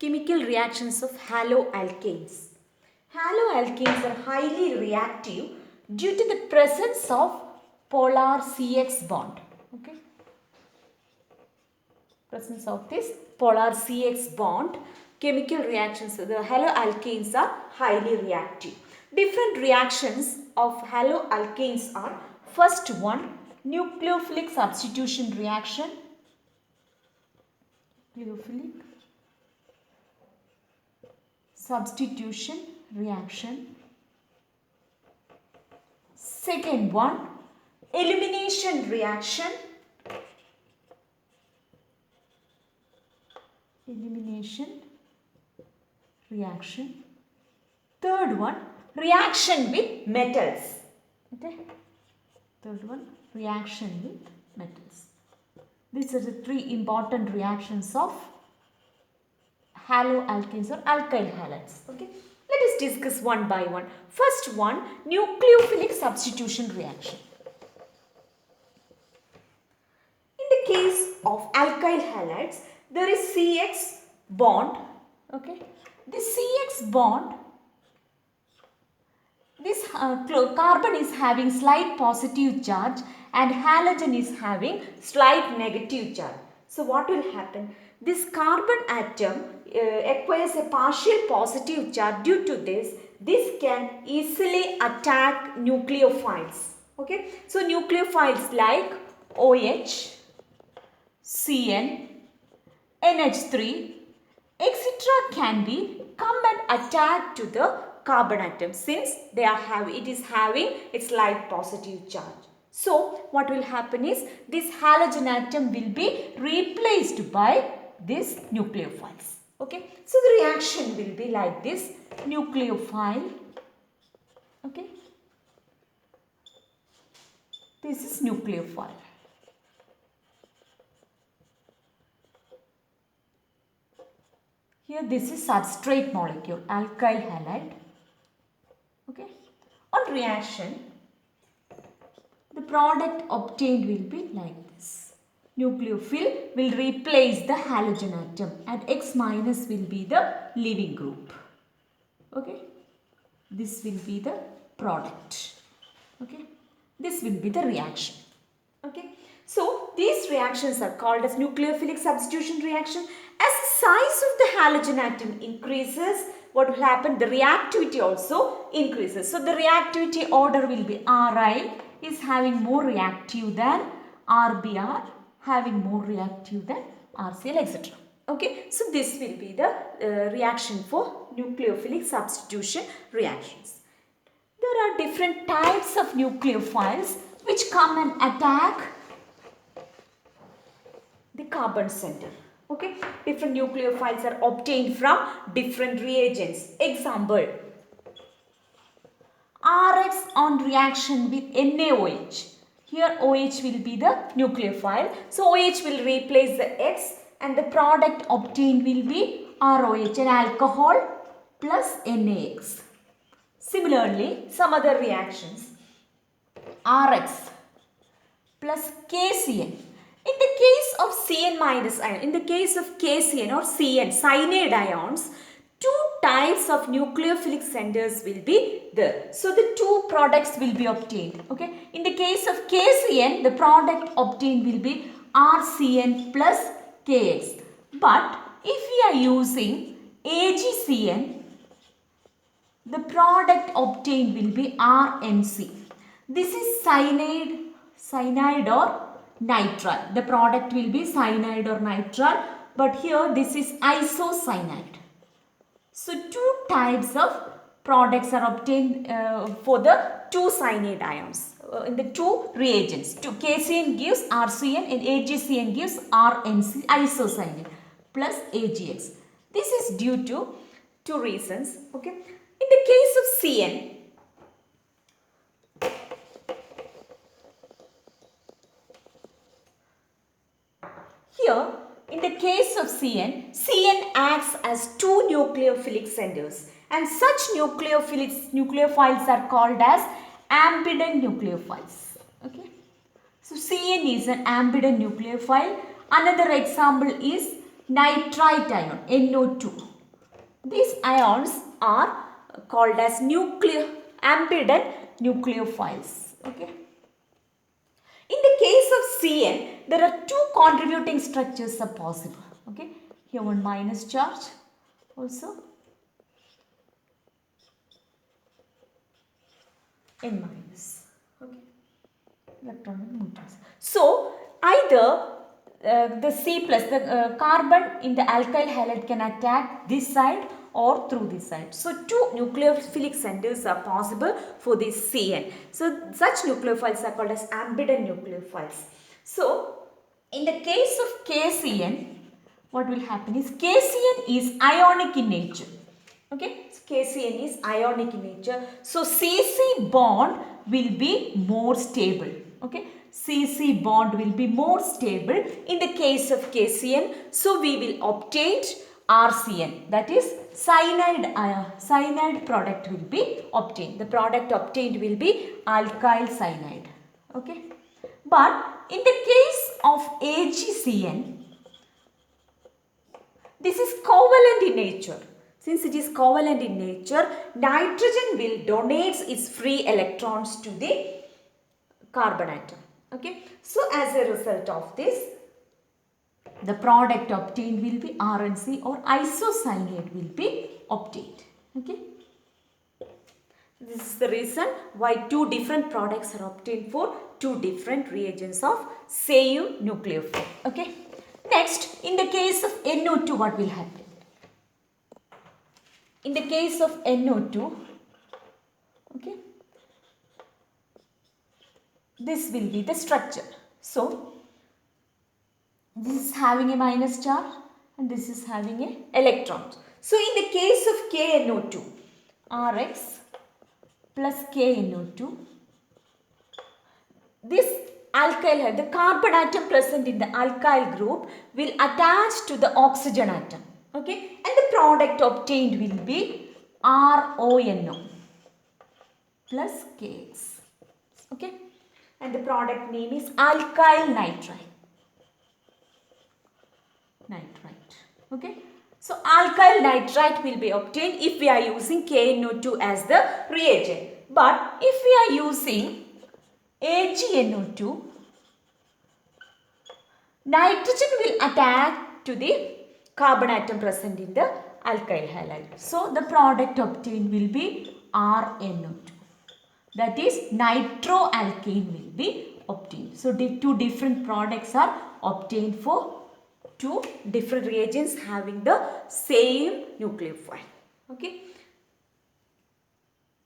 Chemical reactions of haloalkanes. Haloalkanes are highly reactive due to the presence of polar CX bond. Okay. Presence of this polar CX bond, chemical reactions, the haloalkanes are highly reactive. Different reactions of haloalkanes are: first one, nucleophilic substitution reaction. Nucleophilic substitution reaction. Second one, elimination reaction. Elimination reaction. Third one, reaction with metals. Okay. Third one, reaction with metals. These are the three important reactions of haloalkanes or alkyl halides. Okay. Let us discuss one by one. First one, nucleophilic substitution reaction. In the case of alkyl halides, there is CX bond. Okay. This CX bond, this carbon is having slight positive charge and halogen is having slight negative charge. So what will happen? This carbon atom acquires a partial positive charge. Due to this can easily attack nucleophiles. Okay. So nucleophiles like OH, CN, NH3, etc. can be come and attack to the carbon atom since it is having its slight positive charge. So what will happen is this halogen atom will be replaced by this nucleophiles. Okay. So the reaction will be like this: nucleophile. Okay. This is nucleophile. Here this is substrate molecule, alkyl halide. Okay. On reaction, the product obtained will be like this. Nucleophile will replace the halogen atom and X minus will be the leaving group. Okay. This will be the product. Okay. This will be the reaction. Okay. So these reactions are called as nucleophilic substitution reaction. As the size of the halogen atom increases, what will happen? The reactivity also increases. So the reactivity order will be Ri is having more reactive than RBr, having more reactive than RCl, etc. Okay, so this will be the reaction for nucleophilic substitution reactions. There are different types of nucleophiles which come and attack the carbon center. Okay, different nucleophiles are obtained from different reagents. Example, RX on reaction with NaOH. Here OH will be the nucleophile. So OH will replace the X and the product obtained will be ROH, an alcohol plus NaX. Similarly, some other reactions, RX plus KCN. In the case of Cn minus ion, in the case of KCN or CN, cyanide ions, two types of nucleophilic centers will be there. So the two products will be obtained. Okay. In the case of KCN, the product obtained will be RCN plus KX. But if we are using AgCN, the product obtained will be RNC. This is cyanide or nitrile. The product will be cyanide or nitrile, but here this is isocyanide. So two types of products are obtained for the two cyanide ions in the two reagents. KCN gives RCN and AgCN gives RNC, isocyanide plus AgX. This is due to two reasons. Okay. In the case of CN, here, in the case of CN acts as two nucleophilic centers and such nucleophiles are called as ambident nucleophiles. Okay. So CN is an ambident nucleophile. Another example is nitrite ion, NO2. These ions are called as ambident nucleophiles. Okay. In the case of CN, there are two contributing structures are possible. Okay. Here one minus charge also. N minus. Okay. Electron and neutrons. So either the C plus, the carbon in the alkyl halide can attack this side or through this side. So two nucleophilic centers are possible for this CN. So such nucleophiles are called as ambident nucleophiles. So in the case of KCN, what will happen is KCN is ionic in nature. Okay, so KCN is ionic in nature. So CC bond will be more stable. Okay, CC bond will be more stable in the case of KCN. So we will obtain RCN, that is cyanide product will be obtained. The product obtained will be alkyl cyanide. Okay, but in the case of AgCN, this is covalent in nature. Since it is covalent in nature, nitrogen will donate its free electrons to the carbon atom. Okay. So as a result of this, the product obtained will be RNC or isocyanate will be obtained. Okay. This is the reason why two different products are obtained for two different reagents of same nucleophile. Okay. Next, in the case of NO2, what will happen? In the case of NO2, okay, this will be the structure. So, this is having a minus charge and this is having a electron. So, in the case of KNO2, Rx plus KNO2, this alkyl, the carbon atom present in the alkyl group will attach to the oxygen atom. Okay, and the product obtained will be RONO plus KX. Okay, and the product name is alkyl nitrite. Okay, so alkyl nitrite will be obtained if we are using KNO2 as the reagent. But if we are using AgNO2, nitrogen will attach to the carbon atom present in the alkyl halide. So the product obtained will be RNO2. That is nitroalkane will be obtained. So two different products are obtained for two different reagents having the same nucleophile. Okay.